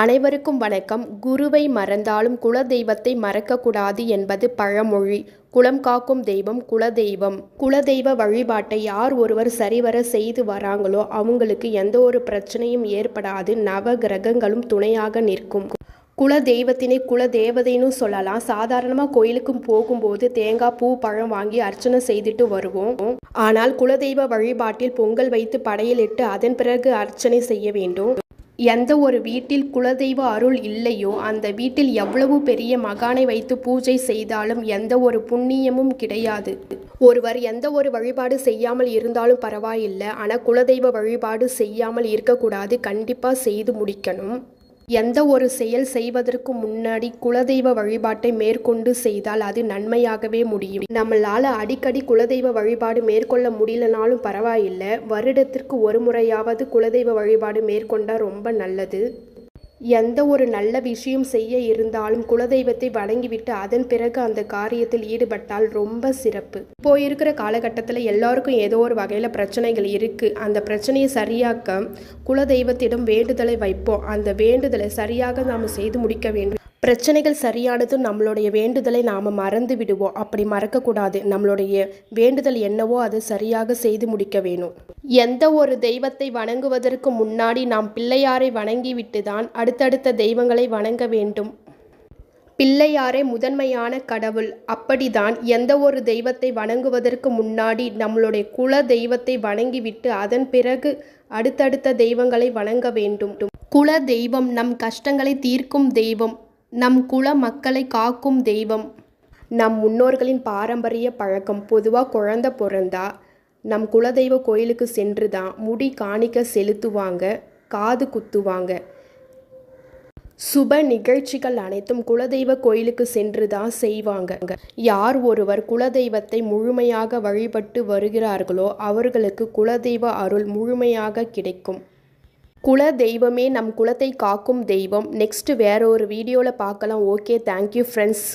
அனைவருக்கும் வணக்கம். குருவை மறந்தாலும் குலதெய்வத்தை மறக்கக்கூடாது என்பது பழமொழி. குலம் காக்கும் தெய்வம் குலதெய்வம். குலதெய்வ வழிபாட்டை யார் ஒருவர் சரிவர செய்து வராங்களோ அவங்களுக்கு எந்த ஒரு பிரச்சனையும் ஏற்படாது. நவ கிரகங்களும் துணையாக நிற்கும். குல தெய்வத்தினை குல தேவதைன்னு சொல்லலாம். சாதாரணமாக கோயிலுக்கு போகும்போது தேங்காய், பூ, பழம் வாங்கி அர்ச்சனை செய்துட்டு வருவோம். ஆனால் குலதெய்வ வழிபாட்டில் பொங்கல் வைத்து படையலிட்டு அதன் பிறகு அர்ச்சனை செய்ய வேண்டும். எந்த ஒரு வீட்டில் குலதெய்வ அருள் இல்லையோ அந்த வீட்டில் எவ்வளவு பெரிய மகானை வைத்து பூஜை செய்தாலும் எந்த ஒரு புண்ணியமும் கிடையாது. ஒருவர் எந்த ஒரு வழிபாடு செய்யாமல் இருந்தாலும் பரவாயில்லை, ஆனால் குலதெய்வ வழிபாடு செய்யாமல் இருக்கக்கூடாது. கண்டிப்பாக செய்து முடிக்கணும். எந்த ஒரு செயல் செய்வதற்கு முன்னாடி குலதெய்வ வழிபாட்டை மேற்கொண்டு செய்தால் அது நன்மையாகவே முடியும். நம்மளால் அடிக்கடி குலதெய்வ வழிபாடு மேற்கொள்ள முடியலனாலும் பரவாயில்லை, வருடத்திற்கு ஒரு முறையாவது குலதெய்வ வழிபாடு மேற்கொண்டால் ரொம்ப நல்லது. எந்த ஒரு நல்ல விஷயம் செய்ய இருந்தாலும் குலதெய்வத்தை வணங்கிவிட்டு அதன் பிறகு அந்த காரியத்தில் ஈடுபட்டால் ரொம்ப சிறப்பு. இப்போ இருக்கிற காலகட்டத்தில் எல்லாருக்கும் ஏதோ ஒரு வகையில் பிரச்சனைகள் இருக்குது. அந்த பிரச்சனையை சரியாக்க குலதெய்வத்திடம் வேண்டுதலை வைப்போம். அந்த வேண்டுதலை சரியாக நாம் செய்து முடிக்க வேண்டும். பிரச்சனைகள் சரியானதும் நம்மளுடைய வேண்டுதலை நாம் மறந்து விடுவோம். அப்படி மறக்கக்கூடாது. நம்மளுடைய வேண்டுதல் என்னவோ அதை சரியாக செய்து முடிக்க வேணும். எந்த ஒரு தெய்வத்தை வணங்குவதற்கு முன்னாடி நாம் பிள்ளையாரை வணங்கிவிட்டு தான் அடுத்தடுத்த தெய்வங்களை வணங்க வேண்டும். பிள்ளையாரே முதன்மையான கடவுள். அப்படிதான் எந்த ஒரு தெய்வத்தை வணங்குவதற்கு முன்னாடி நம்மளுடைய குல தெய்வத்தை வணங்கிவிட்டு அதன் பிறகு அடுத்தடுத்த தெய்வங்களை வணங்க வேண்டும். குல தெய்வம் நம் கஷ்டங்களை தீர்க்கும் தெய்வம், நம் குல மக்களை காக்கும் தெய்வம். நம் முன்னோர்களின் பாரம்பரிய பழக்கம். பொதுவாக குழந்தை பிறந்தா நம் குலதெய்வ கோயிலுக்கு சென்று தான் முடி காணிக்க செலுத்துவாங்க, காது குத்துவாங்க. சுப நிகழ்ச்சிகள் அனைத்தும் குலதெய்வ கோயிலுக்கு சென்று தான் செய்வாங்க. யார் ஒருவர் குலதெய்வத்தை முழுமையாக வழிபட்டு வருகிறார்களோ அவர்களுக்கு குலதெய்வ அருள் முழுமையாக கிடைக்கும். குல தெய்வமே நம் குலத்தை காக்கும் தெய்வம். நெக்ஸ்ட் வேற ஒரு வீடியோவில் பார்க்கலாம். Okay, thank you friends.